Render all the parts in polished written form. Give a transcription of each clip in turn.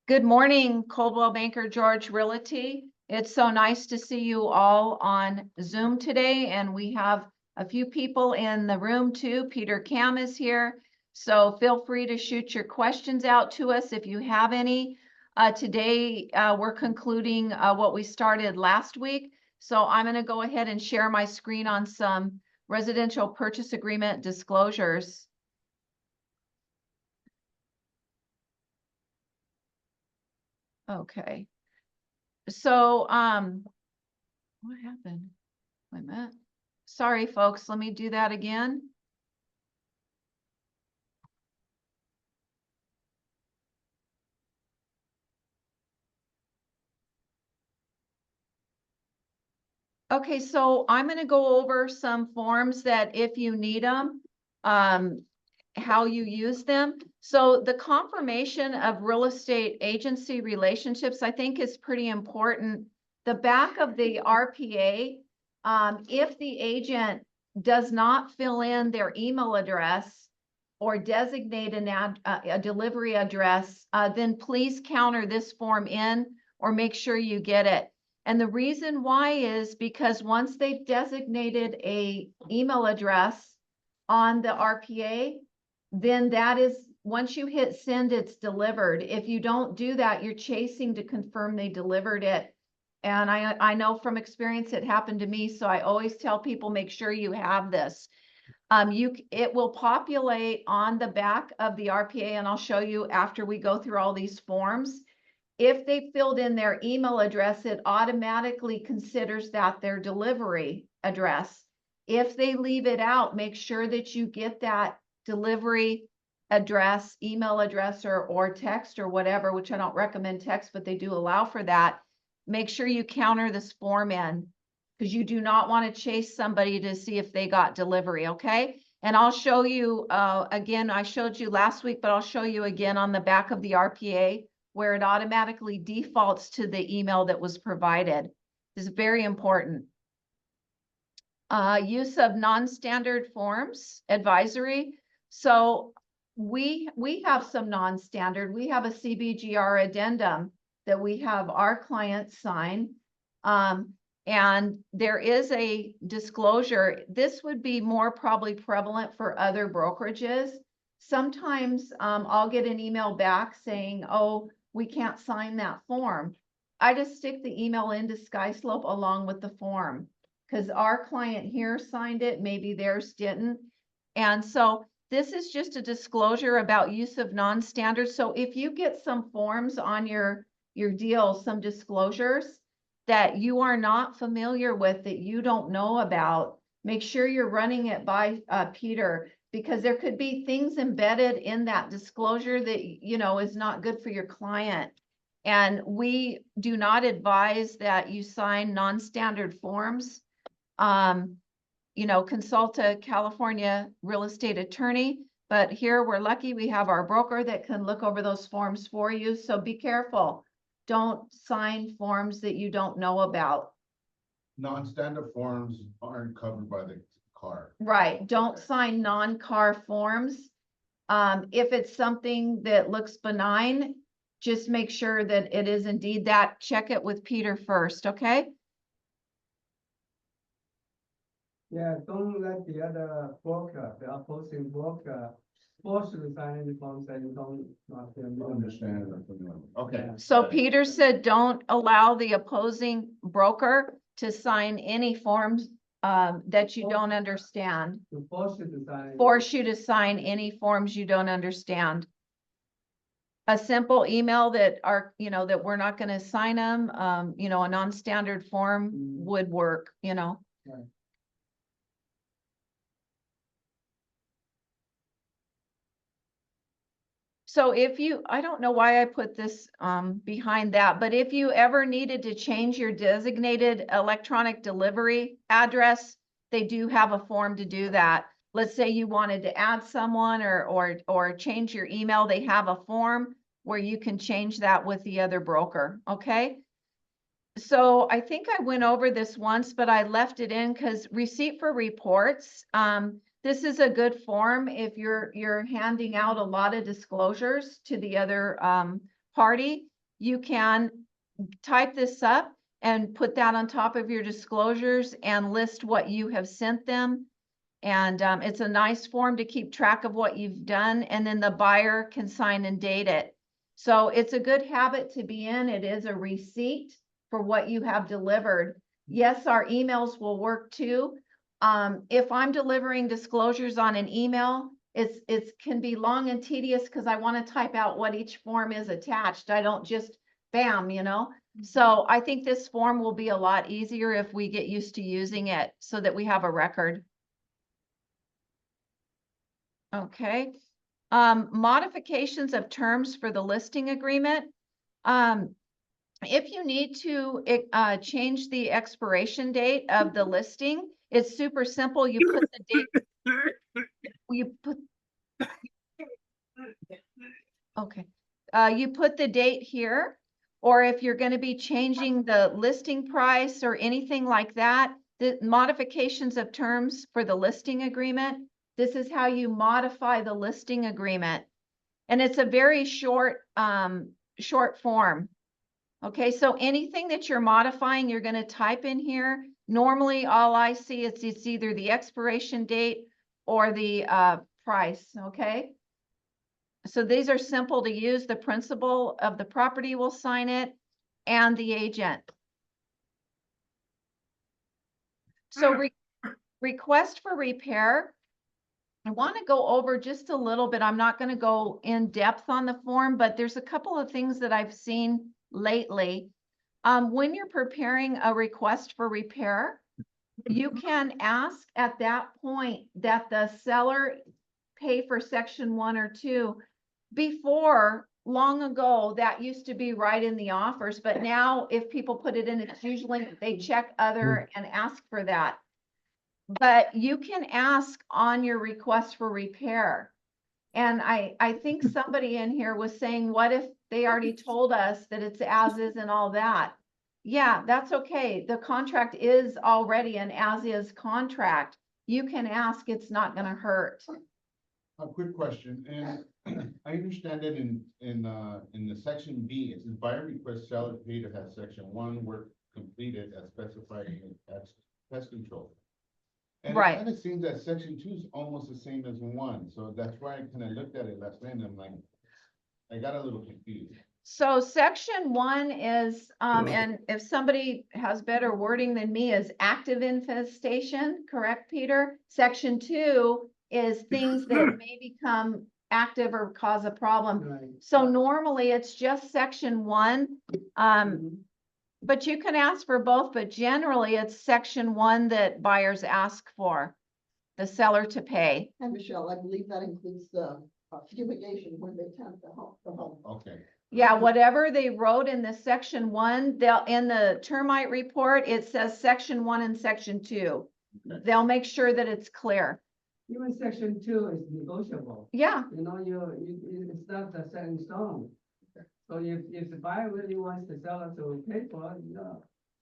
Good morning, Coldwell Banker George Realty. It's so nice to see you all on Zoom today, and we have a few people in the room too. Peter Cam is here, so feel free to shoot your questions out to us if you have any. Today, we're concluding what we started last week, so I'm going to go ahead and share my screen on some residential purchase agreement disclosures. Okay. So, what happened? Wait a minute. Sorry, folks. Let me do that again. Okay, so I'm going to go over some forms that if you need them, how you use them. So the confirmation of real estate agency relationships, I think, is pretty important. The back of the RPA, if the agent does not fill in their email address or designate a delivery address, then please counter this form in or make sure you get it. And the reason why is because once they've designated a email address on the RPA, then that is, once you hit send, it's delivered. If you don't do that, you're chasing to confirm they delivered it. And I know from experience it happened to me, so I always tell people, make sure you have this. It will populate on the back of the RPA, and I'll show you after we go through all these forms. If they filled in their email address, it automatically considers that their delivery address. If they leave it out, make sure that you get that delivery address, email address, or text or whatever, which I don't recommend text, but they do allow for that. Make sure you counter this form in, because you do not want to chase somebody to see if they got delivery, okay? And I'll show you, again, I showed you last week, but I'll show you again on the back of the RPA, where it automatically defaults to the email that was provided. This is very important. Use of non-standard forms, advisory. So we have some non-standard. We have a CBGR addendum that we have our clients sign. And there is a disclosure. This would be more probably prevalent for other brokerages. Sometimes I'll get an email back saying, oh, we can't sign that form. I just stick the email into SkySlope along with the form, because our client here signed it, maybe theirs didn't. And so this is just a disclosure about use of non-standard. So if you get some forms on your deal, some disclosures that you are not familiar with, that you don't know about, make sure you're running it by Peter, because there could be things embedded in that disclosure that, you know, is not good for your client. And we do not advise that you sign non-standard forms. You know, consult a California real estate attorney, but here we're lucky we have our broker that can look over those forms for you. So be careful. Don't sign forms that you don't know about. Non-standard forms aren't covered by the car. Right. Don't sign non-car forms. If it's something that looks benign, just make sure that it is indeed that. Check it with Peter first, okay? Yeah, don't let the other broker, the opposing broker, force you to sign any forms that you don't Understand. Okay. So Peter said, don't allow the opposing broker to sign any forms that you don't understand. To force you to sign. Force you to sign any forms you don't understand. A simple email that are, you know, that we're not going to sign them, you know, a non-standard form would work, you know. Right. So if you, I don't know why I put this behind that, but if you ever needed to change your designated electronic delivery address, they do have a form to do that. Let's say you wanted to add someone or change your email, they have a form where you can change that with the other broker, okay? So I think I went over this once, but I left it in because receipt for reports. This is a good form if you're handing out a lot of disclosures to the other party. you can type this up and put that on top of your disclosures and list what you have sent them. And it's a nice form to keep track of what you've done, and then the buyer can sign and date it. So it's a good habit to be in. It is a receipt for what you have delivered. Yes, our emails will work too. If I'm delivering disclosures on an email, it can be long and tedious because I want to type out what each form is attached. I don't just bam, you know? So I think this form will be a lot easier if we get used to using it so that we have a record. Okay. Modifications of terms for the listing agreement. If you need to change the expiration date of the listing, it's super simple. You put the date, you put the date here, or if you're going to be changing the listing price or anything like that, the modifications of terms for the listing agreement, this is how you modify the listing agreement. And it's a very short form. Okay, so anything that you're modifying, you're going to type in here. Normally, all I see is it's either the expiration date or the price, okay? So these are simple to use. The principal of the property will sign it and the agent. So request for repair. I want to go over just a little bit. I'm not going to go in depth on the form, but there's a couple of things that I've seen lately. When you're preparing a request for repair, you can ask at that point that the seller pay for section 1 or 2. Before, long ago, that used to be right in the offers, but now if people put it in, it's usually they check other and ask for that. But you can ask on your request for repair. And I think somebody in here was saying, what if they already told us that it's as is and all that? Yeah, that's okay. The contract is already an as is contract. You can ask, it's not going to hurt. A quick question, and I understand that in the section B, it says buyer requests seller pay to have section 1 work completed as specified in pest control. And Right. it kind of seems that section 2 is almost the same as 1, so that's why I kind of looked at it last night and I'm like, I got a little confused. So section 1 is, and if somebody has better wording than me, is active infestation, correct, Peter? Section 2 is things that may become active or cause a problem. Right. So normally it's just section 1. But you can ask for both, but generally it's section 1 that buyers ask for, the seller to pay. And Michelle, I believe that includes the fumigation when they tempt the home. Okay. Yeah, whatever they wrote in the section 1, they'll, in the termite report, it says section 1 and section 2. They'll make sure that it's clear. Even section 2 is negotiable. Yeah, You know, it's not a set in stone. So if the buyer really wants the seller to pay for it,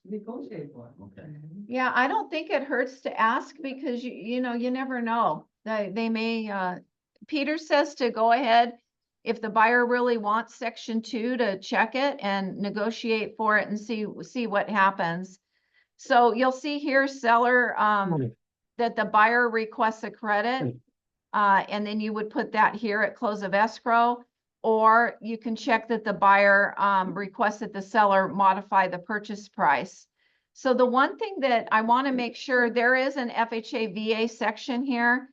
negotiate for it. Okay. yeah, I don't think it hurts to ask because you know, you never know. They may, Peter says to go ahead, if the buyer really wants section 2, to check it and negotiate for it and see what happens. So you'll see here seller, that the buyer requests a credit, and then you would put that here at close of escrow, or you can check that the buyer requests that the seller modify the purchase price. So the one thing that I want to make sure, there is an FHA VA section here.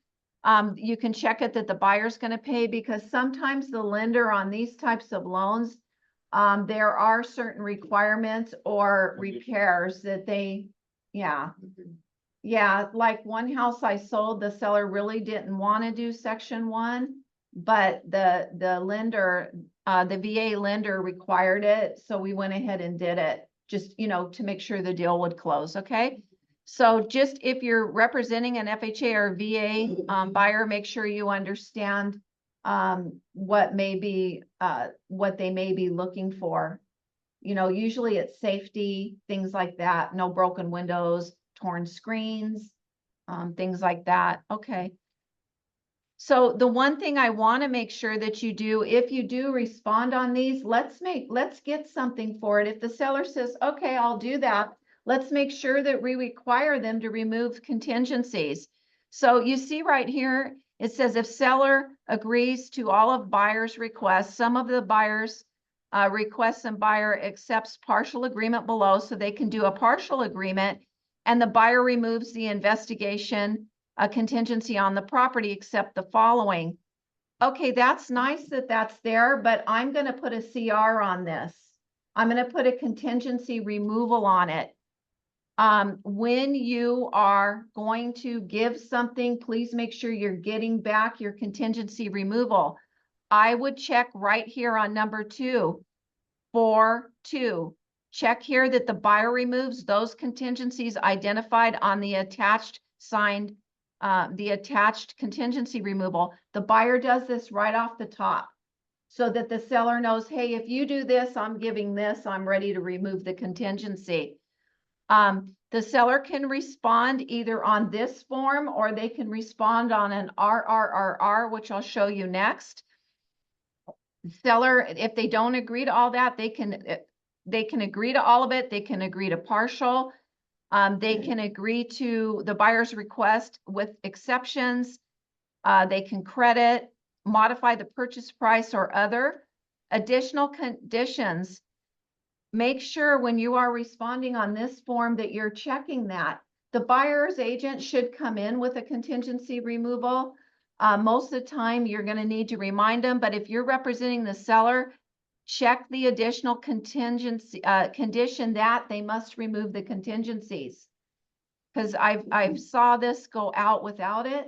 You can check it that the buyer's going to pay, because sometimes the lender on these types of loans, there are certain requirements or repairs that they, yeah. Yeah, like one house I sold, the seller really didn't want to do section 1, but the lender, the VA lender required it. So we went ahead and did it, just, you know, to make sure the deal would close. Okay. So just if you're representing an FHA or VA buyer, make sure you understand what they may be looking for. You know, usually it's safety, things like that, no broken windows, torn screens, things like that. Okay. So the one thing I want to make sure that you do, if you do respond on these, let's get something for it. If the seller says, okay, I'll do that, let's make sure that we require them to remove contingencies. So you see right here, it says if seller agrees to all of buyer's requests, some of the buyer's requests and buyer accepts partial agreement below, so they can do a partial agreement, and the buyer removes the investigation a contingency on the property except the following. Okay, that's nice that that's there, but I'm going to put a CR on this. I'm going to put a contingency removal on it. When you are going to give something, please make sure you're getting back your contingency removal. I would check right here on number 2, 4.2. Check here that the buyer removes those contingencies identified on the attached signed the attached contingency removal. The buyer does this right off the top so that the seller knows, hey, if you do this, I'm giving this, I'm ready to remove the contingency. The seller can respond either on this form or they can respond on an RRRR, which I'll show you next. Seller, if they don't agree to all that, they can agree to all of it. They can agree to partial. They can agree to the buyer's request with exceptions. They can credit, modify the purchase price or other additional conditions. Make sure when you are responding on this form that you're checking that. The buyer's agent should come in with a contingency removal. Most of the time you're going to need to remind them, but if you're representing the seller, check the additional contingency condition that they must remove the contingencies. Because I've saw this go out without it.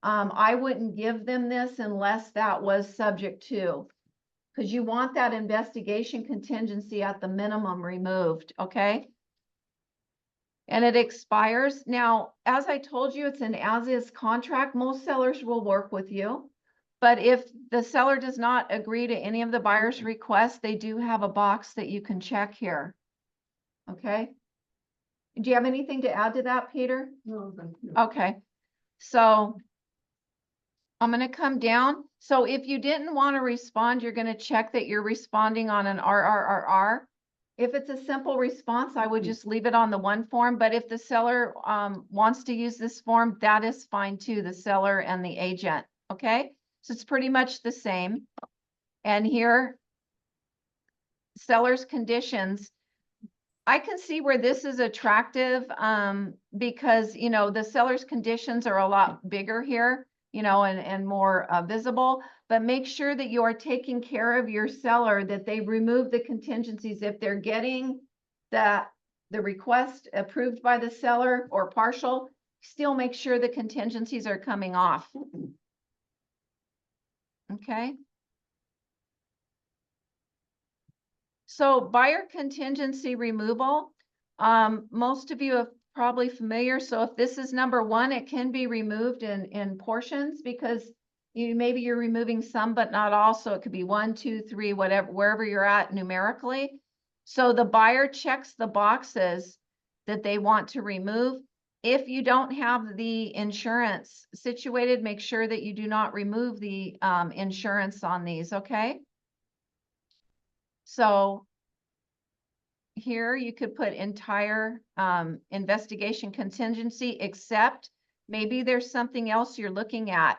I wouldn't give them this unless that was subject to, because you want that investigation contingency at the minimum removed, okay? And it expires. Now, as I told you, it's an as-is contract. Most sellers will work with you. But if the seller does not agree to any of the buyer's requests, they do have a box that you can check here. Okay? Do you have anything to add to that, Peter? No, thank you. Okay. So I'm going to come down. So if you didn't want to respond, you're going to check that you're responding on an RRRR. If it's a simple response, I would just leave it on the one form. But if the seller wants to use this form, that is fine too, the seller and the agent. Okay? So it's pretty much the same. And here, seller's conditions. I can see where this is attractive because, you know, the seller's conditions are a lot bigger here, you know, and more visible. But make sure that you are taking care of your seller, that they remove the contingencies. If they're getting the request approved by the seller or partial, still make sure the contingencies are coming off. Okay. So buyer contingency removal, most of you are probably familiar. So if this is number 1, it can be removed in portions because maybe you're removing some, but not all. So it could be 1, 2, 3, whatever, wherever you're at numerically. So the buyer checks the boxes that they want to remove. If you don't have the insurance situated, make sure that you do not remove the insurance on these, okay? So here you could put entire investigation contingency, except maybe there's something else you're looking at.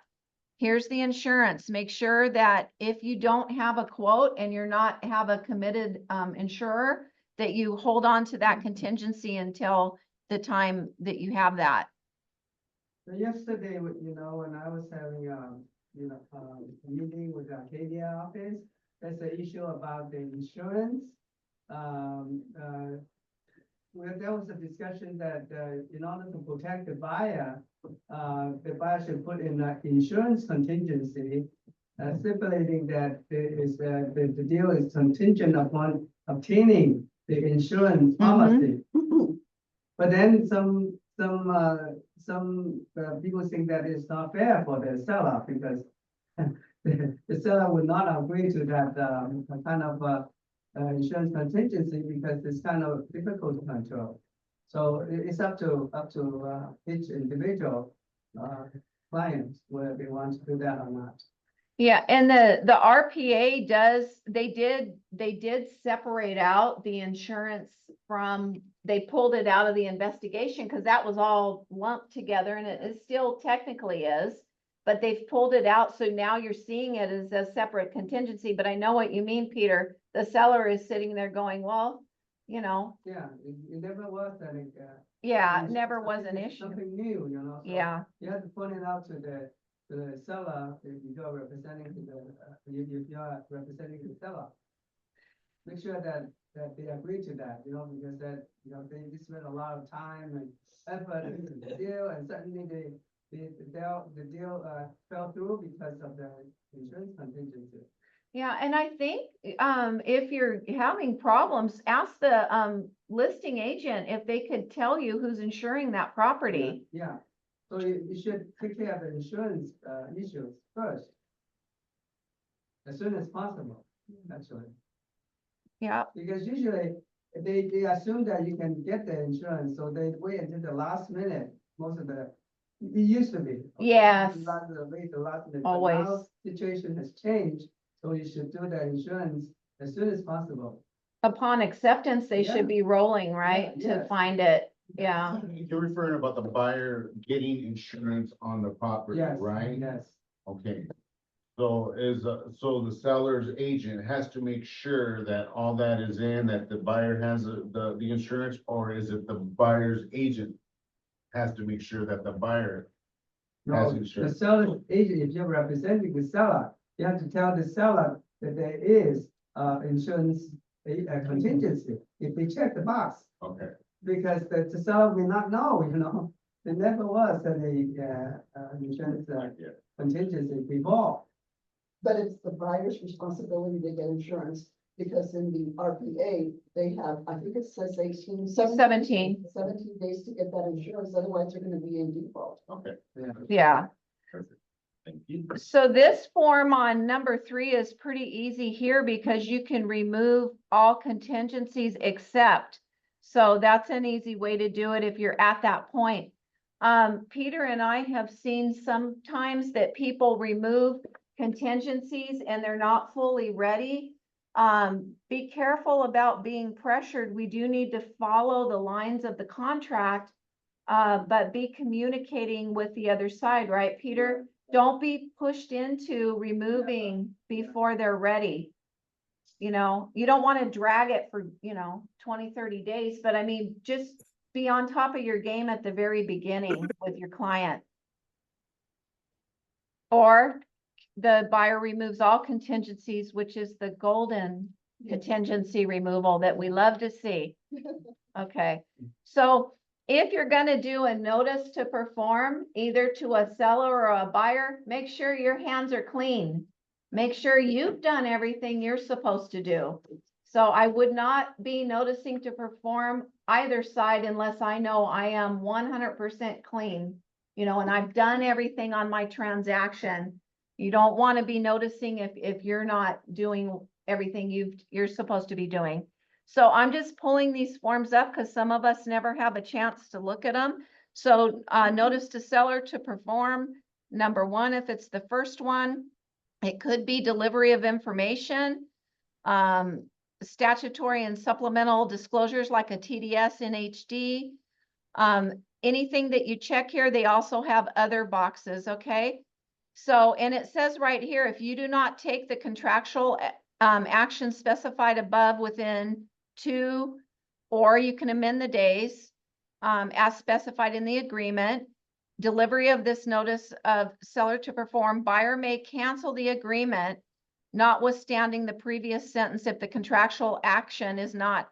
Here's the insurance. Make sure that if you don't have a quote and you're not have a committed insurer, that you hold on to that contingency until the time that you have that. So yesterday, you know, when I was having a meeting with the Arcadia office, there's an issue about the insurance. Where there was a discussion that in order to protect the buyer should put in an insurance contingency, stipulating that the deal is contingent upon obtaining the insurance policy. But then some people think that it's not fair for the seller because the seller would not agree to that kind of insurance contingency because it's kind of difficult to control. So it's up to each individual clients, whether they want to do that or not. Yeah, and the RPA they did separate out the insurance from, they pulled it out of the investigation because that was all lumped together and it still technically is. But they've pulled it out, so now you're seeing it as a separate contingency, but I know what you mean, Peter. The seller is sitting there going, well, you know, Yeah, it never was like, yeah, it never was an something- issue. Something new, you know? So Yeah, you have to point it out to the seller, if you're representing to the, if you're representing the seller. Make sure that they agree to that, you know, because that, you know, they spend a lot of time and effort into the deal, and suddenly the deal fell through because of the insurance contingency. yeah, and I think, if you're having problems, ask the, listing agent if they could tell you who's insuring that property. Yeah, so you should take care of the insurance, issues first. As soon as possible, actually, Yeah, because usually they assume that you can get the insurance, so they wait until the last minute, most of the, it used to be. Yes. Wait the last minute. But Always. now situation has changed, so you should do the insurance as soon as possible. upon acceptance, they Yeah. should be rolling, right, Yeah, to yes. find it, yeah. You're referring about the buyer getting insurance on the property, Yes, right? yes, Okay. So so the seller's agent has to make sure that all that is in, that the buyer has the insurance, or is it the buyer's agent has to make sure that the buyer has no, the insurance? seller's agent, if you're representing the seller, you have to tell the seller that there is, insurance, a contingency, if they check the box. Okay, Because the seller will not know, you know, there never was any, insurance, yeah. contingency before. But it's the buyer's responsibility to get insurance, because in the RPA, they have, I think it says 17 17. 17 days to get that insurance, otherwise they're gonna be in default. Okay, Yeah, perfect. Thank you. so this form on number 3 is pretty easy here because you can remove all contingencies except. So that's an easy way to do it if you're at that point. Peter and I have seen sometimes that people remove contingencies and they're not fully ready. Be careful about being pressured. We do need to follow the lines of the contract, but be communicating with the other side, right, Peter? Don't be pushed into removing before they're ready. You know, you don't want to drag it for, 20, 30 days, but I mean, just be on top of your game at the very beginning with your client. Or the buyer removes all contingencies, which is the golden contingency removal that we love to see. Okay, so if you're gonna do a notice to perform, either to a seller or a buyer, make sure your hands are clean. Make sure you've done everything you're supposed to do. So I would not be noticing to perform either side unless I know I am 100% clean, and I've done everything on my transaction. You don't want to be noticing if you're not doing everything you're supposed to be doing. So I'm just pulling these forms up because some of us never have a chance to look at them. So notice to seller to perform, number 1, if it's the first one, it could be delivery of information, statutory and supplemental disclosures like a TDS in HD. Anything that you check here, they also have other boxes, okay? So, and it says right here, if you do not take the contractual action specified above within 2, or you can amend the days as specified in the agreement, delivery of this notice of seller to perform, buyer may cancel the agreement, notwithstanding the previous sentence if the contractual action is not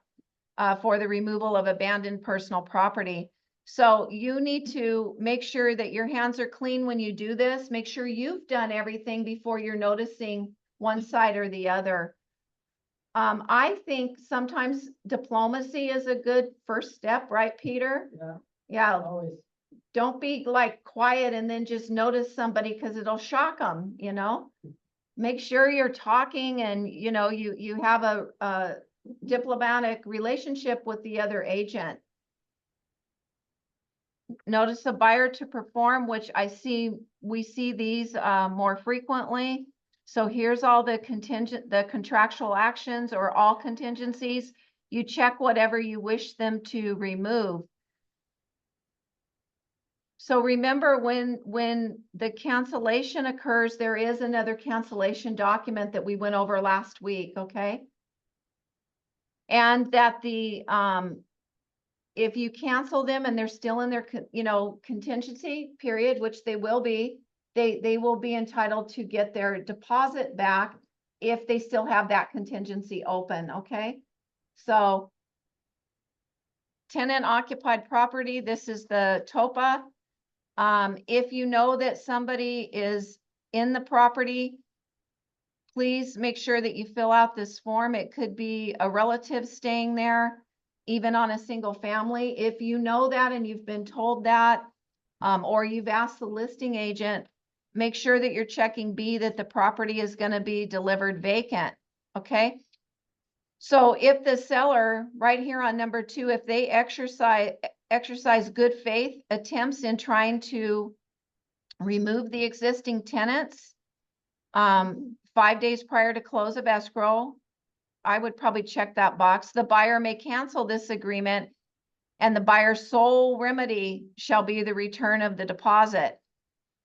for the removal of abandoned personal property. So you need to make sure that your hands are clean when you do this. Make sure you've done everything before you're noticing one side or the other. I think sometimes diplomacy is a good first step, right, Peter? yeah, Yeah, always. don't be like quiet and then just notice somebody because it'll shock them, Make sure you're talking and, you have a diplomatic relationship with the other agent. notice of buyer to perform, which we see these more frequently. So here's all the contractual actions or all contingencies. You check whatever you wish them to remove. So remember, when the cancellation occurs, there is another cancellation document that we went over last week, okay? And that if you cancel them and they're still in their, contingency period, which they will be, they will be entitled to get their deposit back if they still have that contingency open, okay? So tenant occupied property, this is the TOPA. If you know that somebody is in the property, please make sure that you fill out this form. It could be a relative staying there, even on a single family. If you know that and you've been told that, or you've asked the listing agent, make sure that you're checking B, that the property is going to be delivered vacant, okay? So if the seller, right here on number 2, if they exercise good faith attempts in trying to remove the existing tenants, 5 days prior to close of escrow, I would probably check that box. The buyer may cancel this agreement, and the buyer's sole remedy shall be the return of the deposit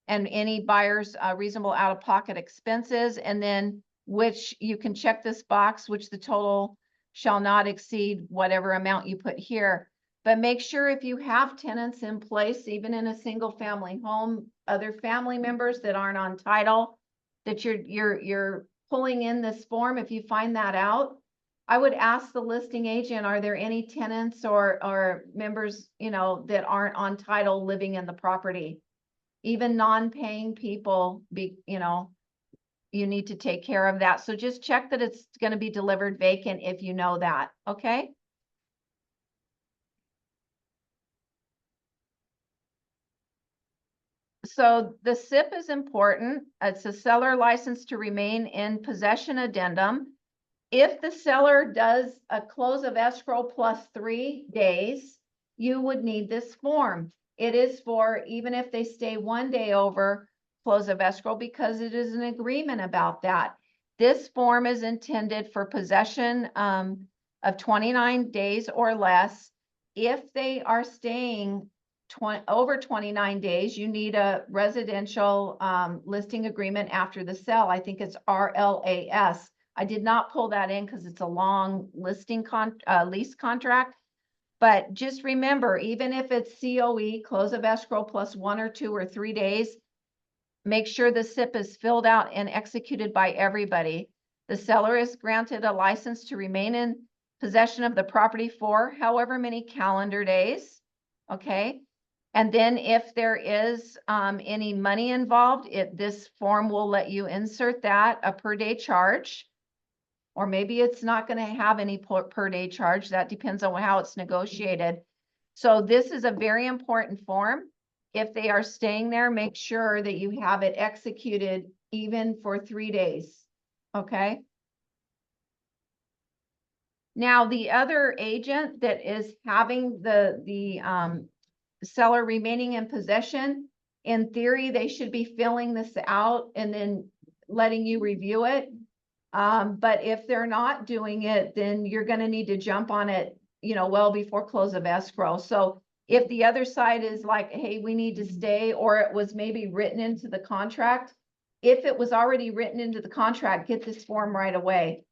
and any buyer's reasonable out-of-pocket expenses, and then which you can check this box, which the total shall not exceed whatever amount you put here. But make sure if you have tenants in place, even in a single family home, other family members that aren't on title, that you're pulling in this form. If you find that out, I would ask the listing agent, are there any tenants or members, that aren't on title living in the property? Even non-paying people, you need to take care of that. So just check that it's going to be delivered vacant if you know that, okay? So the SIP is important. It's a seller license to remain in possession addendum. If the seller does a close of escrow plus 3 days, you would need this form. It is for even if they stay 1 day over close of escrow, because it is an agreement about that. This form is intended for possession of 29 days or less. If they are staying over 29 days, you need a residential listing agreement after the sale. I think it's RLAS. I did not pull that in because it's a long listing lease contract. But just remember, even if it's COE, close of escrow plus 1 or 2 or 3 days, make sure the SIP is filled out and executed by everybody. The seller is granted a license to remain in possession of the property for however many calendar days, okay? And then if there is any money involved, this form will let you insert that, a per day charge. Or maybe it's not going to have any per day charge. That depends on how it's negotiated. So this is a very important form. If they are staying there, make sure that you have it executed even for 3 days. Okay. Now, the other agent that is having the seller remaining in possession, in theory, they should be filling this out and then letting you review it. But if they're not doing it, then you're going to need to jump on it, well before close of escrow. So if the other side is like, hey, we need to stay, or it was maybe written into the contract, if it was already written into the contract, get this form right away.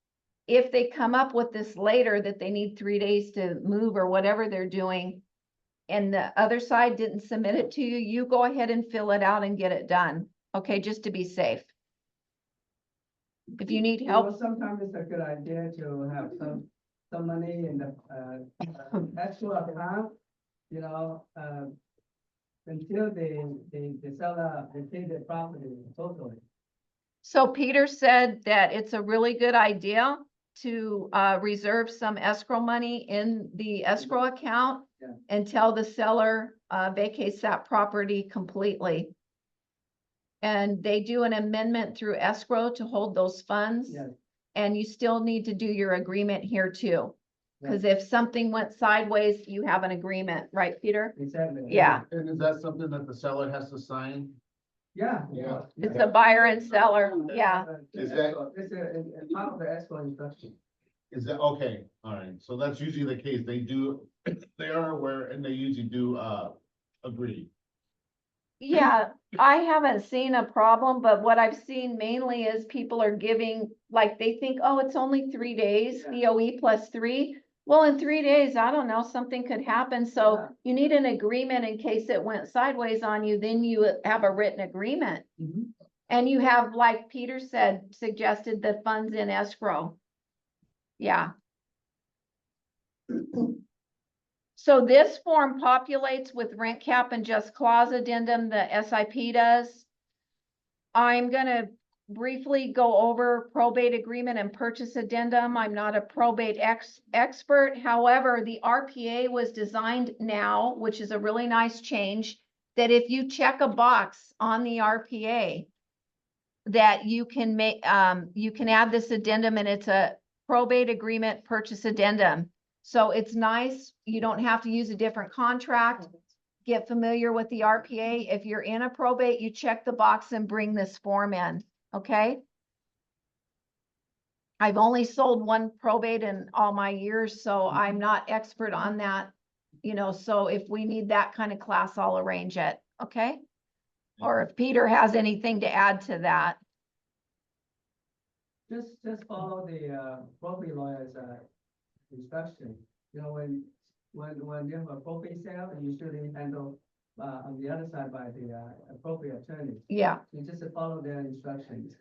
If they come up with this later that they need 3 days to move or whatever they're doing, and the other side didn't submit it to you, you go ahead and fill it out and get it done. Okay, just to be safe. If you need help. Sometimes it's a good idea to have some money in the escrow account, until the seller, they pay the property totally. So Peter said that it's a really good idea to reserve some escrow money in the escrow account until the seller vacates that property completely. And they do an amendment through escrow to hold those funds. Yes. And you still need to do your agreement here too. Because if something went sideways, you have an agreement, right, Peter? Exactly. Yeah, And is that something that the seller has to sign? Yeah. Yeah. it's a buyer and seller, yeah. Is that- It's a part of the escrow instruction. Is that, okay, all right, so that's usually the case, they do, they are aware and they usually do, agree. Yeah, I haven't seen a problem, but what I've seen mainly is people are giving, like, they think, oh, it's only 3 days, BOE plus 3. Well, in 3 days, I don't know, something could happen, so Yeah. you need an agreement in case it went sideways on you, then you have a written agreement. Mhm. And you have, like Peter said, suggested the funds in escrow. Yeah. So this form populates with rent cap and just clause addendum, the SIP does. I'm gonna briefly go over probate agreement and purchase addendum. I'm not a probate expert. However, the RPA was designed now, which is a really nice change, that if you check a box on the RPA, that you can make, you can add this addendum, and it's a probate agreement purchase addendum. So it's nice. You don't have to use a different contract. Get familiar with the RPA. If you're in a probate, you check the box and bring this form in, okay? I've only sold one probate in all my years, so I'm not expert on that. You know, so if we need that kind of class, I'll arrange it, okay? Or if Peter has anything to add to that. Just follow the property lawyer's instruction. You know, when you have a property sale, you usually handle on the other side by the appropriate attorney. Yeah. You just follow their instructions.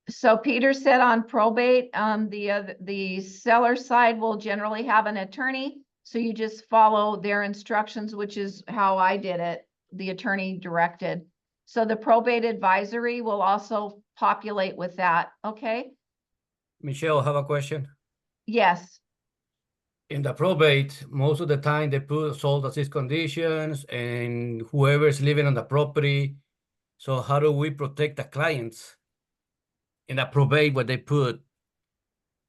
So Peter said on probate, the seller side will generally have an attorney. So you just follow their instructions, which is how I did it, the attorney directed. So the probate advisory will also populate with that, okay? Michelle, I have a question. Yes, In the probate, most of the time they put sold as is conditions and whoever's living on the property. So how do we protect the clients in the probate where they put,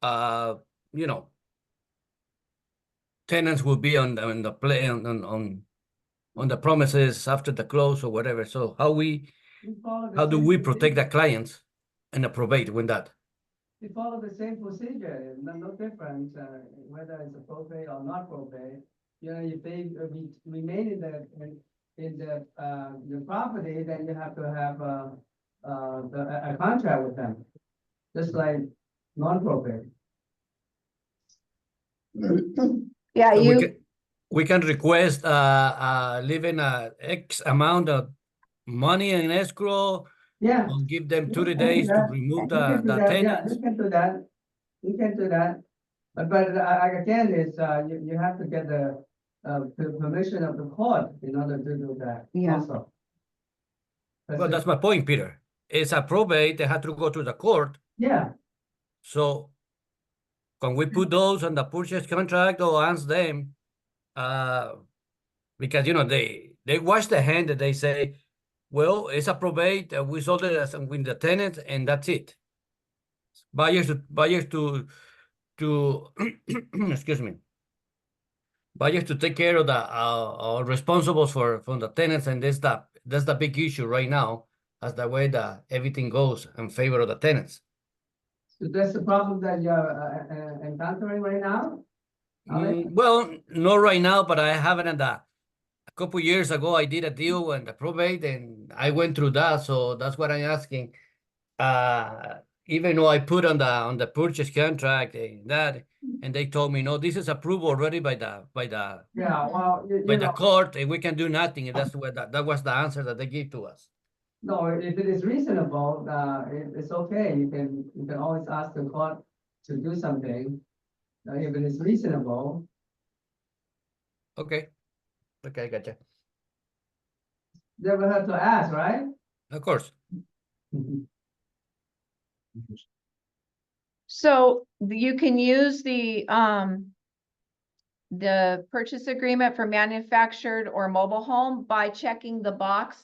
you know, tenants will be on the play on the premises after the close or whatever. So how do we protect the clients in the probate when that? We follow the same procedure, no difference, whether it's a probate or not probate. You know, if they remain in the property, then you have to have a contract with them, just like non-probate. yeah, So you, we can request leaving X amount of money in escrow. Yeah. Or give them You 30 can do days to that. remove You can do the that, yeah, tenants. you can do that. You can do that. But again, it's, you have to get the permission of the court in order to do that Yeah. also. Well, that's my point, Peter. It's a probate, they have to go to the court. Yeah, So can we put those on the purchase contract or ask them? Because, you know, they wash the hand that they say, well, it's a probate, we sold it as with the tenant and that's it. Buyers to excuse me. Buyers to take care of the responsible from the tenants, and that's the big issue right now, as the way that everything goes in favor of the tenants. so that's the problem that you're encountering right now? Alex? Well, not right now, but I haven't had that. A couple years ago, I did a deal and the probate, and I went through that, so that's what I'm asking. Even though I put on the purchase contract and they told me, no, this is approved already by the Yeah, well, you by the know, court, and we can do nothing. And that's what that was the answer that they gave to us. no, if it is reasonable, it's okay. You can always ask the court to do something. If it is reasonable, Okay, gotcha. they will have to ask, right? Of course. so you can use the purchase agreement for manufactured or mobile home by checking the box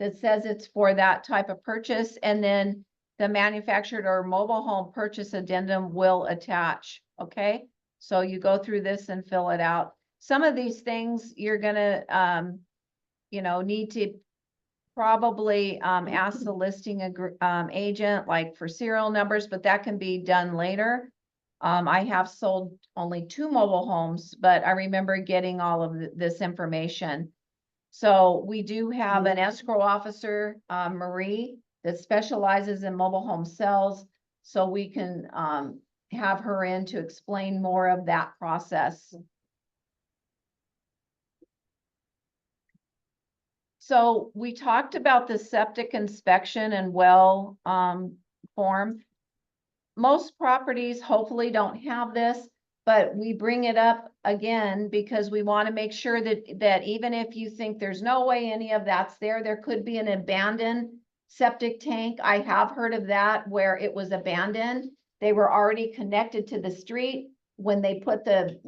that says it's for that type of purchase, and then the manufactured or mobile home purchase addendum will attach, okay? So you go through this and fill it out. Some of these things you're gonna, need to probably, ask the listing agent, like for serial numbers, but that can be done later. I have sold only 2 mobile homes, but I remember getting all of this information. So we do have an escrow officer, Marie, that specializes in mobile home sales. So we can, have her in to explain more of that process. So we talked about the septic inspection and well, form. Most properties hopefully don't have this, but we bring it up again because we want to make sure that even if you think there's no way any of that's there, there could be an abandoned septic tank. I have heard of that where it was abandoned. They were already connected to the street. When they put the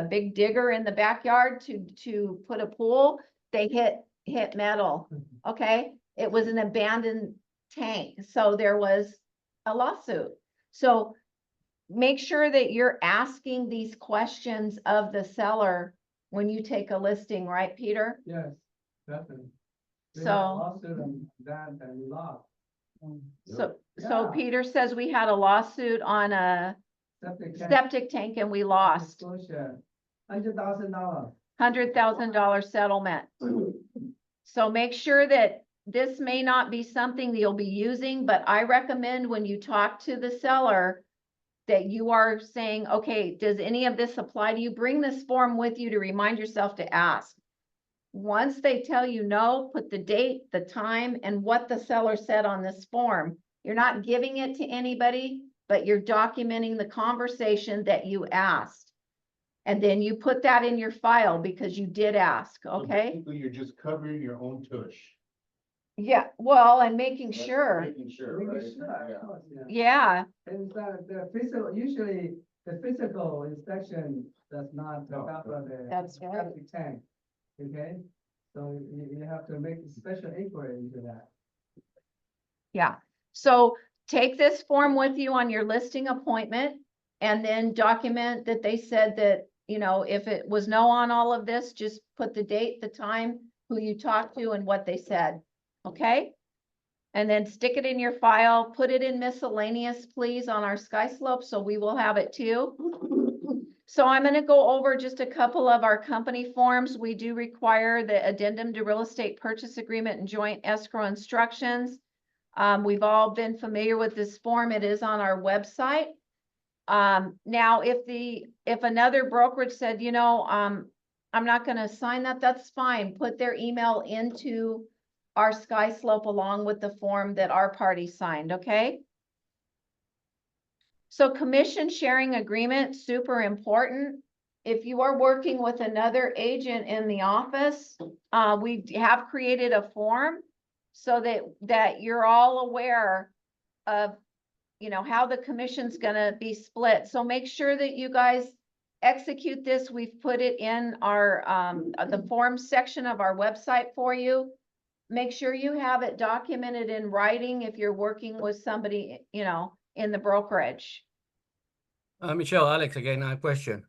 big digger in the backyard to put a pool, they hit metal. Okay, it was an abandoned tank, so there was a lawsuit. So make sure that you're asking these questions of the seller when you take a listing, right, Peter? Yes, definitely. We had a So- lawsuit on that and we lost. So Yeah. Peter says we had a lawsuit on a septic tank and we lost Disclosure, $100,000. $100,000 settlement. So make sure that this may not be something that you'll be using, but I recommend when you talk to the seller that you are saying, okay, does any of this apply to you? Bring this form with you to remind yourself to ask. Once they tell you no, put the date, the time, and what the seller said on this form. You're not giving it to anybody, but you're documenting the conversation that you asked. And then you put that in your file because you did ask, So okay? basically, you're just covering your own tush. Yeah, well, and making That's sure, Making sure, Making right? sure, Yeah. of course, yeah. yeah, And the physical, usually the physical inspection does not No, cover the That's right. septic tank. Okay, so you have to make a special inquiry into that. yeah. So take this form with you on your listing appointment and then document that they said that, if it was no on all of this, just put the date, the time, who you talked to and what they said, okay? And then stick it in your file, put it in miscellaneous, please, on our Sky Slope, so we will have it too. So I'm gonna go over just a couple of our company forms. We do require the addendum to real estate purchase agreement and joint escrow instructions. We've all been familiar with this form. It is on our website. Now, if another brokerage said, I'm not gonna sign that, that's fine. Put their email into our Sky Slope along with the form that our party signed, okay? So commission sharing agreement, super important. If you are working with another agent in the office, we have created a form so that you're all aware of, how the commission's gonna be split. So make sure that you guys execute this. We've put it in our, the forms section of our website for you. Make sure you have it documented in writing if you're working with somebody, in the brokerage. Michelle, Alex, again, a question.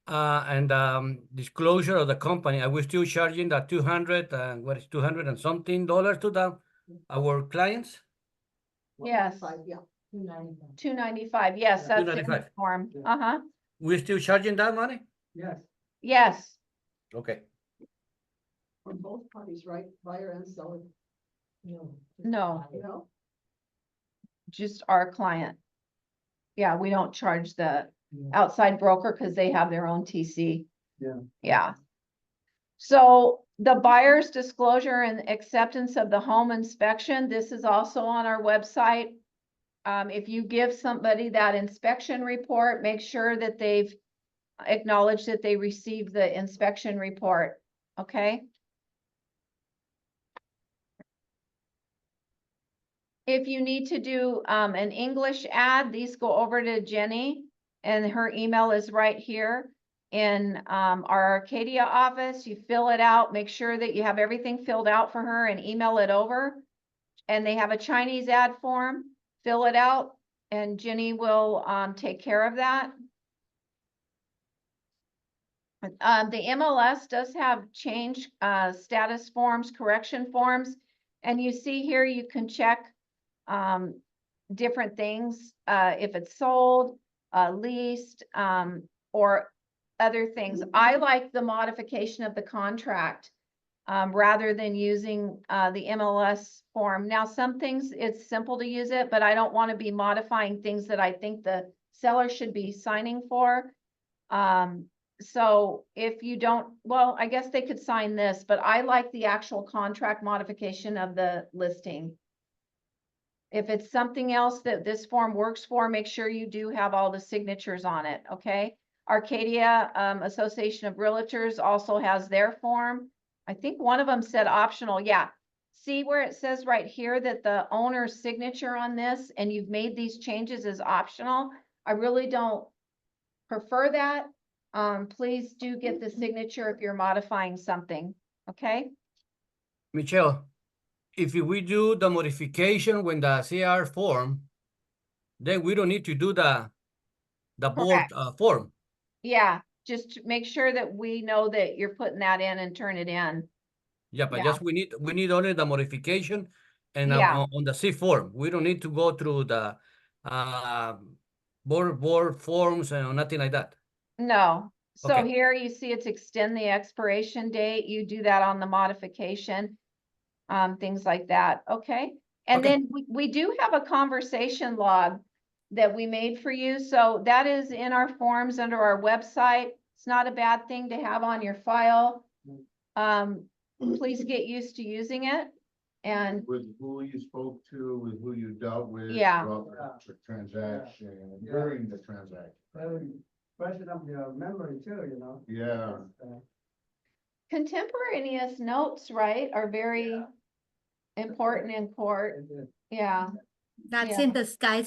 And disclosure of the company, are we still charging that 200 and what is 200 and something dollars to our clients? Yes. 1.5, yeah. $295, yes, that's in the $295. form. Yeah. Uh-huh, We're still charging that money? Yes, yes, Okay. On both parties, right? Buyer and seller. no, You know? just our client. Yeah, we don't charge the Yeah. outside broker because they have their own TC. Yeah. Yeah. So the buyer's disclosure and acceptance of the home inspection, this is also on our website. If you give somebody that inspection report, make sure that they've acknowledged that they received the inspection report, okay? If you need to do an English ad, these go over to Jenny and her email is right here in our Arcadia office. You fill it out, make sure that you have everything filled out for her and email it over. And they have a Chinese ad form, fill it out, and Jenny will take care of that. The MLS does have change, status forms, correction forms. And you see here, you can check, different things, if it's sold, leased, or other things. I like the modification of the contract, rather than using, the MLS form. Now, some things, it's simple to use it, but I don't want to be modifying things that I think the seller should be signing for. So if you don't, well, I guess they could sign this, but I like the actual contract modification of the listing. If it's something else that this form works for, make sure you do have all the signatures on it, okay? Arcadia, Association of Realtors also has their form. I think one of them said optional, yeah. See where it says right here that the owner's signature on this and you've made these changes as optional? I really don't prefer that. Please do get the signature if you're modifying something, okay? Michelle, if we do the modification when the CR form, then we don't need to do the board form. Yeah, just to make sure that we know that you're putting that in and turn it in. Yeah, but Yeah. just we need only the modification and Yeah. on the C form. We don't need to go through the board forms and nothing like that. No. So Okay. here you see it's extend the expiration date. You do that on the modification, things like that. Okay. And Okay. then we do have a conversation log that we made for you. So that is in our forms under our website. It's not a bad thing to have on your file. Please get used to using it. And With who you spoke to, with who you dealt with. Yeah. Throughout the transaction, during the transaction. Freshen up your memory too, you know? Yeah. contemporaneous notes, right, are very important in court. Yeah. That's Yeah. in the sky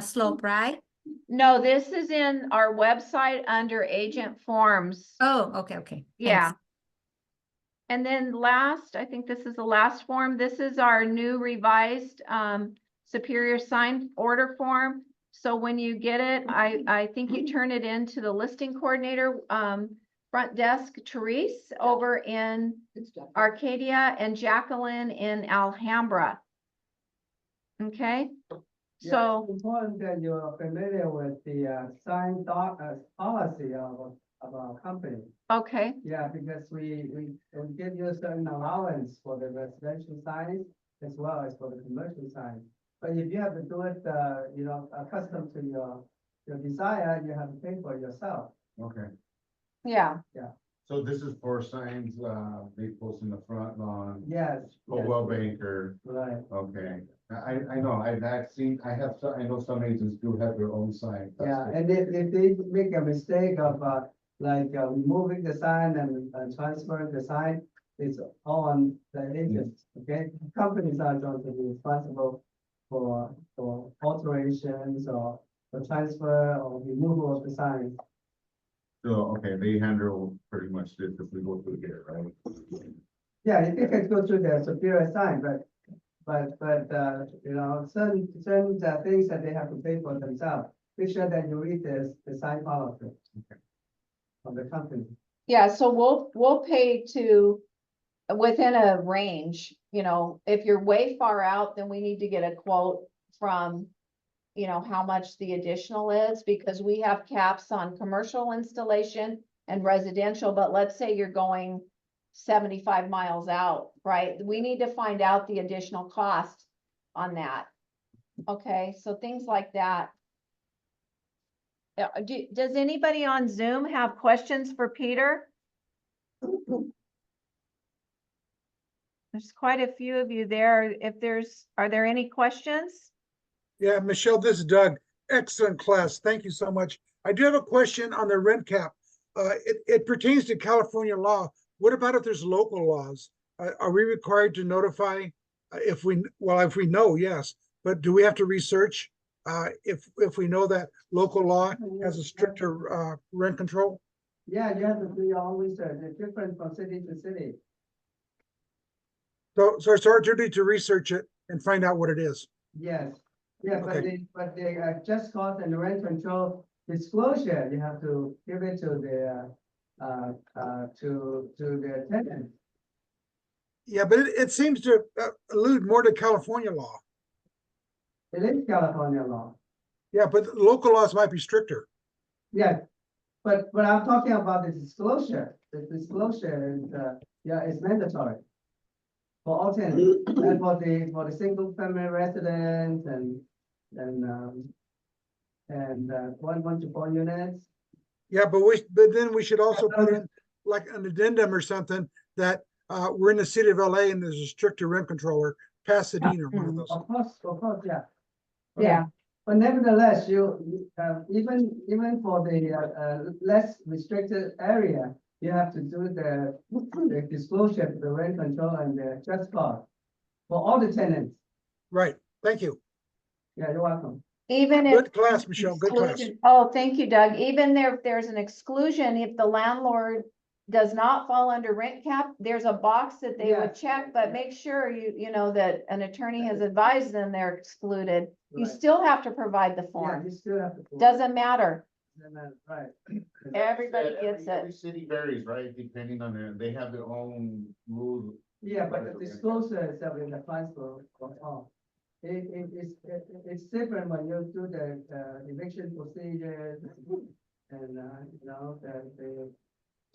slope, right? No, this is in our website under agent forms. Oh, okay. Yeah. Thanks. And then last, I think this is the last form. This is our new revised Superior Sign Order form. So when you get it, I think you turn it into the listing coordinator, front desk, Therese, over in Arcadia, and Jacqueline in Alhambra. Okay, Yeah, so, it's important that you're familiar with the signed policy of our company. okay, Yeah, because we give you a certain allowance for the residential signs as well as for the commercial signs. But if you have to do it, you know, accustomed to your desire, you have to pay for it yourself. Okay, yeah, so this is for signs, they post in the front lawn. Yes. Oh, well, Banker, Right. okay. I know, I know some agents do have their own sign. Yeah, and if they make a mistake of removing the sign and transferring the sign, it's on the agents, okay? Companies are going to be responsible for alterations or for transfer or removal of the sign. So, okay, they handle pretty much this if we go through here, right? Yeah, if you can go through the superior sign, but you know, certain things that they have to pay for themselves. Make sure that you read the sign policy. Of the company. yeah, so we'll pay to within a range, you know, if you're way far out, then we need to get a quote from, you know, how much the additional is, because we have caps on commercial installation and residential, but let's say you're going 75 miles out, right? We need to find out the additional cost on that. Okay, so things like that. Does anybody on Zoom have questions for Peter? There's quite a few of you there. Are there any questions? Yeah, Michelle, this is Doug. Excellent class. Thank you so much. I do have a question on the rent cap. It pertains to California law. What about if there's local laws? Are we required to notify if we know, yes, but do we have to research if we know that local law has a stricter rent control? Yeah, you have to do your own research. It's different from city to city. So it's our duty to research it and find out what it is. Yes, yeah, Okay. but the just cause and rent control disclosure, you have to give it to to their tenants. Yeah, but it seems to allude more to California law. It is California law. Yeah, but local laws might be stricter. Yeah, but I'm talking about the disclosure. The disclosure is, yeah, it's mandatory for all tenants, and for the single family residents and, one to 4 units. Yeah, but then we should also put in like an addendum or something that we're in the city of LA and there's a stricter rent controller, Pasadena or one of those. Of course, yeah. Yeah. But nevertheless, even for the less restricted area, you have to do the disclosure to the rent control and the just cause for all the tenants. Right, thank you. Yeah, you're welcome. Even if. Good class, Michelle, good class. exclusion- Oh, thank you, Doug. Even there, if there's an exclusion, if the landlord does not fall under rent cap, there's a box that they would Yes. check, but make sure you know that an attorney has advised them they're excluded. You Right. still have to provide the Yeah, form. you still have to. Doesn't matter. Right. Everybody gets it. Every city varies, right, depending on they have their own rules. Yeah, but the disclosure itself in the applies for all. It's different when you do the eviction procedures and, the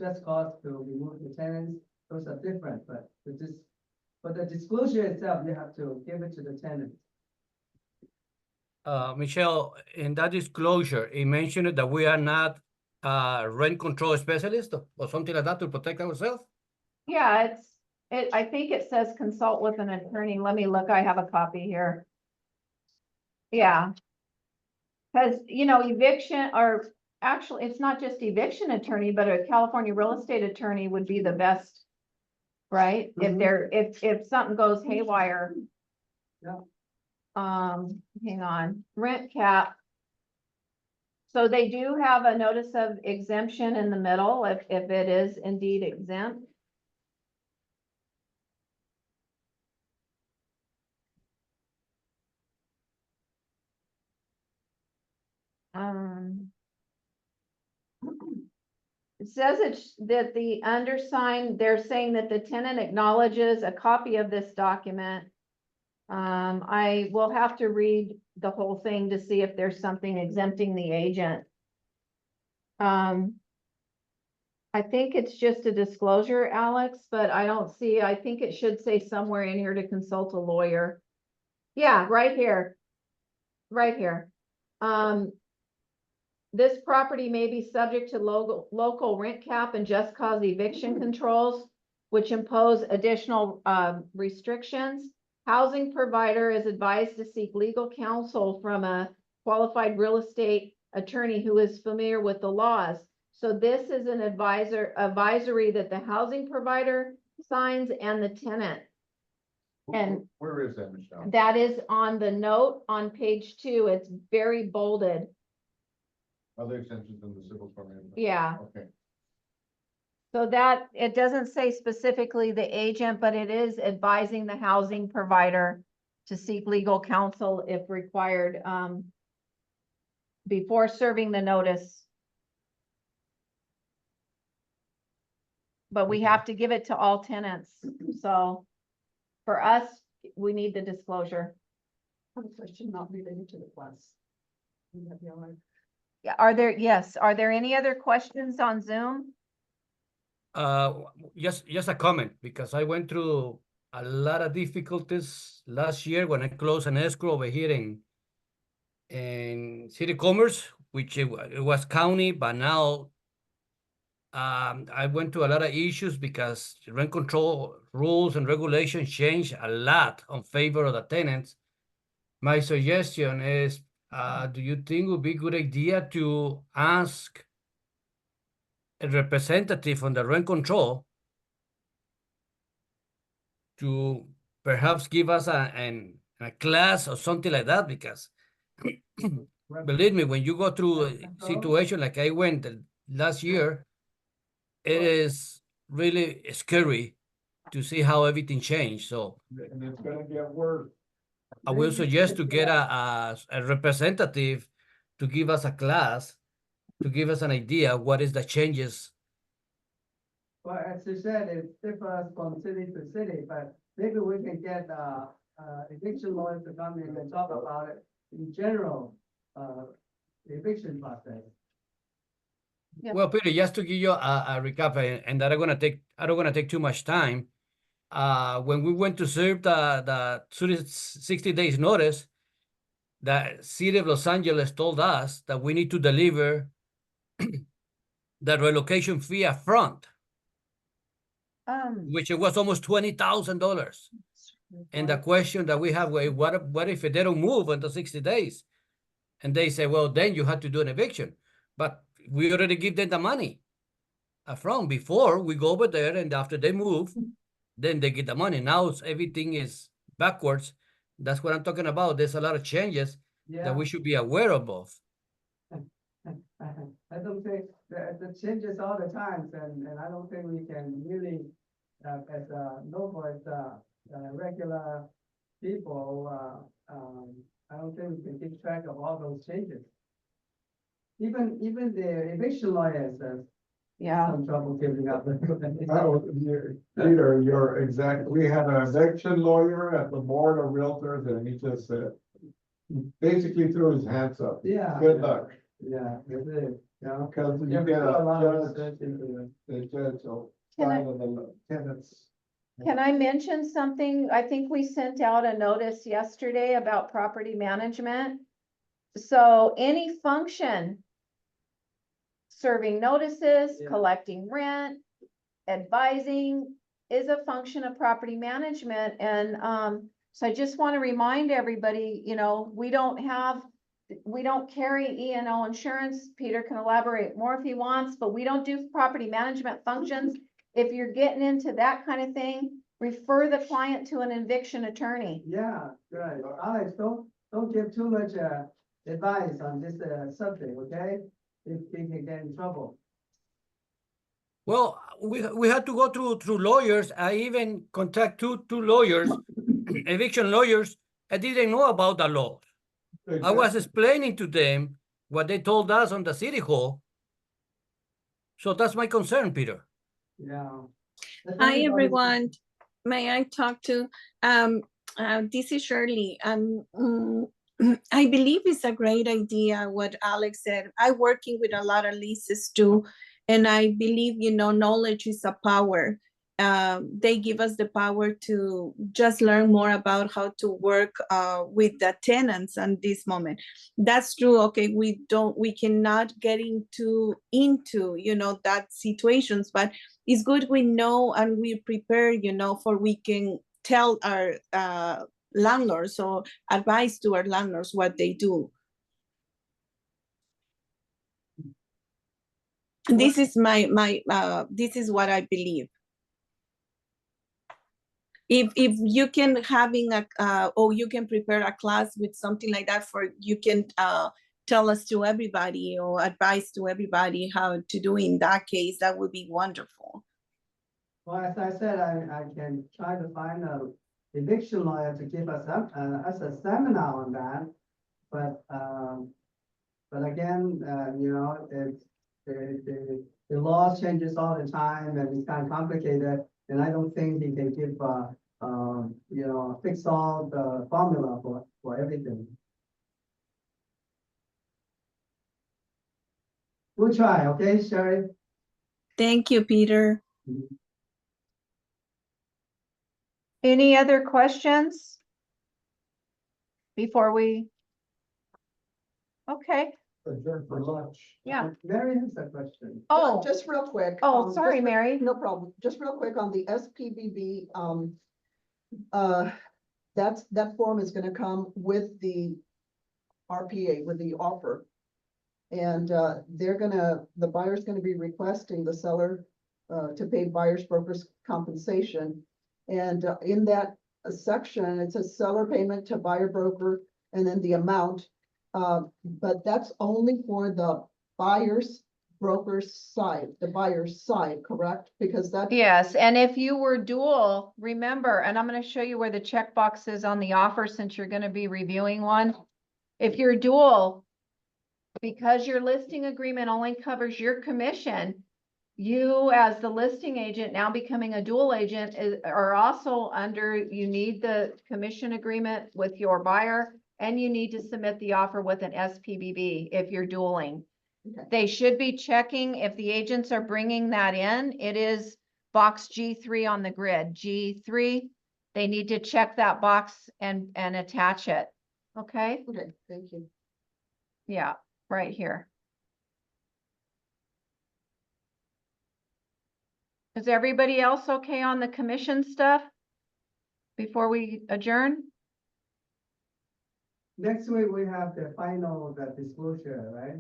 just cause to remove the tenants, those are different, but the disclosure itself, you have to give it to the tenant. Michelle, in that disclosure, it mentioned that we are not rent control specialist or something like that to protect ourselves. Yeah, I think it says consult with an attorney. Let me look. I have a copy here. Yeah. Cause eviction or actually, it's not just eviction attorney, but a California real estate attorney would be the best. Right? If something goes haywire. Yeah. Hang on, rent cap. So they do have a notice of exemption in the middle if it is indeed exempt. It says that the undersigned, they're saying that the tenant acknowledges a copy of this document. I will have to read the whole thing to see if there's something exempting the agent. I think it's just a disclosure, Alex, but I think it should say somewhere in here to consult a lawyer. Yeah, right here. Right here. This property may be subject to local rent cap and just cause eviction controls, which impose additional restrictions. Housing provider is advised to seek legal counsel from a qualified real estate attorney who is familiar with the laws. So this is an advisory that the housing provider signs and the tenant. And Where is that, Michelle? that is on the note on page 2. It's very bolded. Other exemptions in the civil permit. Yeah. Okay. So that, it doesn't say specifically the agent, but it is advising the housing provider to seek legal counsel if required, before serving the notice. But we have to give it to all tenants. So for us, we need the disclosure. I have a question not related to the class. Would that be all right? Yeah, are there any other questions on Zoom? Just a comment, because I went through a lot of difficulties last year when I closed an escrow over here in City Commerce, which it was county, but now I went through a lot of issues because rent control rules and regulations changed a lot on favor of the tenants. My suggestion is, do you think it would be a good idea to ask a representative on the rent control to perhaps give us a class or something like that? Because believe me, when you go through a situation like I went last year, it is really scary to see how everything changed. So And it's gonna get worse. I will suggest to get a representative to give us a class, to give us an idea what is the changes Well, as you said, it differs from city to city, but maybe we can get, eviction lawyers to come in and talk about it in general, eviction process. Yeah. Well, Peter, just to give you a recap, and that I don't gonna take too much time. When we went to serve the 60 days notice, the city of Los Angeles told us that we need to deliver the relocation fee up front, which it was almost $20,000. And the question that we have, well, what if they don't move until 60 days? And they say, well, then you have to do an eviction. But we already give them the money upfront before we go over there, and after they move, then they get the money. Now everything is backwards. That's what I'm talking about. There's a lot of changes Yeah. that we should be aware of both. I don't think, the changes all the times, and I don't think we can really, as noble as, regular people, I don't think we can keep track of all those changes. Even the eviction lawyers have Yeah. some trouble keeping up with it. Oh, Peter, you're exact, we had an eviction lawyer at the board of realtors and he just said, basically threw his hands up. Yeah. Good luck, Yeah, it is, you know. because you Yeah, we get put a lot of a research into it. the judge will Can I- file the tenants. Can I mention something? I think we sent out a notice yesterday about property management. So any function, serving notices, Yeah. collecting rent, advising is a function of property management. And so I just want to remind everybody, you know, we don't carry E&O insurance. Peter can elaborate more if he wants, but we don't do property management functions. If you're getting into that kind of thing, refer the client to an eviction attorney. Yeah, right. Alex, don't give too much, advice on this, subject, okay? If you can get in trouble. Well, we had to go through lawyers. I even contact two lawyers, eviction lawyers. I didn't know about the law. I was explaining to them what they told us on the city hall. So that's my concern, Peter. Yeah. Hi, everyone. May I talk to, this is Shirley. I believe it's a great idea what Alex said. I'm working with a lot of leases too. And I believe, you know, knowledge is a power. They give us the power to just learn more about how to work with the tenants at this moment. That's true. Okay, we cannot get into, you know, that situations, but it's good we know and we prepare, you know, for we can tell our landlords or advise to our landlords what they do. This is this is what I believe. If you can having a or you can prepare a class with something like that for you can tell us to everybody or advise to everybody how to do in that case, that would be wonderful. Well, as I said, I can try to find a eviction lawyer to give us a seminar on that. But again, you know, it's, the law changes all the time and it's kind of complicated. And I don't think he can give, you know, fix all the formula for everything. We'll try, okay, Sherry? Thank you, Peter. Any other questions? Before we? Okay, Adjourn for lunch. yeah. Mary has a question. Oh, Just real quick. oh, just sorry, re- Mary. No problem. Just real quick on the SPBB, that form is gonna come with the RPA, with the offer. And, the buyer's gonna be requesting the seller, to pay buyer's broker's compensation. And, in that section, it says seller payment to buyer broker and then the amount. But that's only for the buyer's broker's side, the buyer's side, correct? Because that. Yes, and if you were dual, remember, and I'm gonna show you where the checkbox is on the offer since you're gonna be reviewing one. If you're dual, because your listing agreement only covers your commission, you as the listing agent, now becoming a dual agent, are also under, you need the commission agreement with your buyer, and you need to submit the offer with an SPBB if you're dueling. Okay. They should be checking if the agents are bringing that in. It is box G3 on the grid, G3. They need to check that box and attach it. Okay, Okay, thank you. yeah, right here. Is everybody else okay on the commission stuff before we adjourn? Next week, we have the final, the disclosure, right?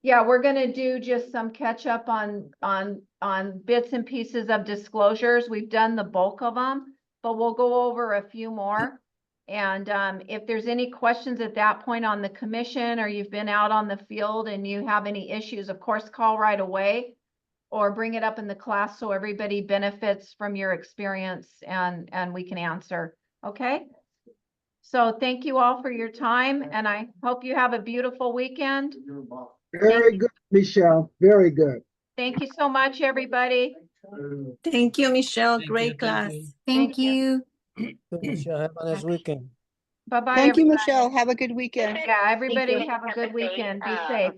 Yeah, we're gonna do just some catch up on bits and pieces of disclosures. We've done the bulk of them, but we'll go over a few more. And if there's any questions at that point on the commission, or you've been out on the field and you have any issues, of course, call right away. Or bring it up in the class so everybody benefits from your experience and we can answer, okay? So thank you all for your time, and I hope you have a beautiful weekend. Very good, Michelle, very good. Thank you so much, everybody. Thank you, Michelle. Thank Great you, class. thank you. Thank you. Michelle, have a nice weekend. Bye-bye. Thank you, everybody. Michelle. Have a good weekend. Yeah, everybody have a good weekend. Be safe.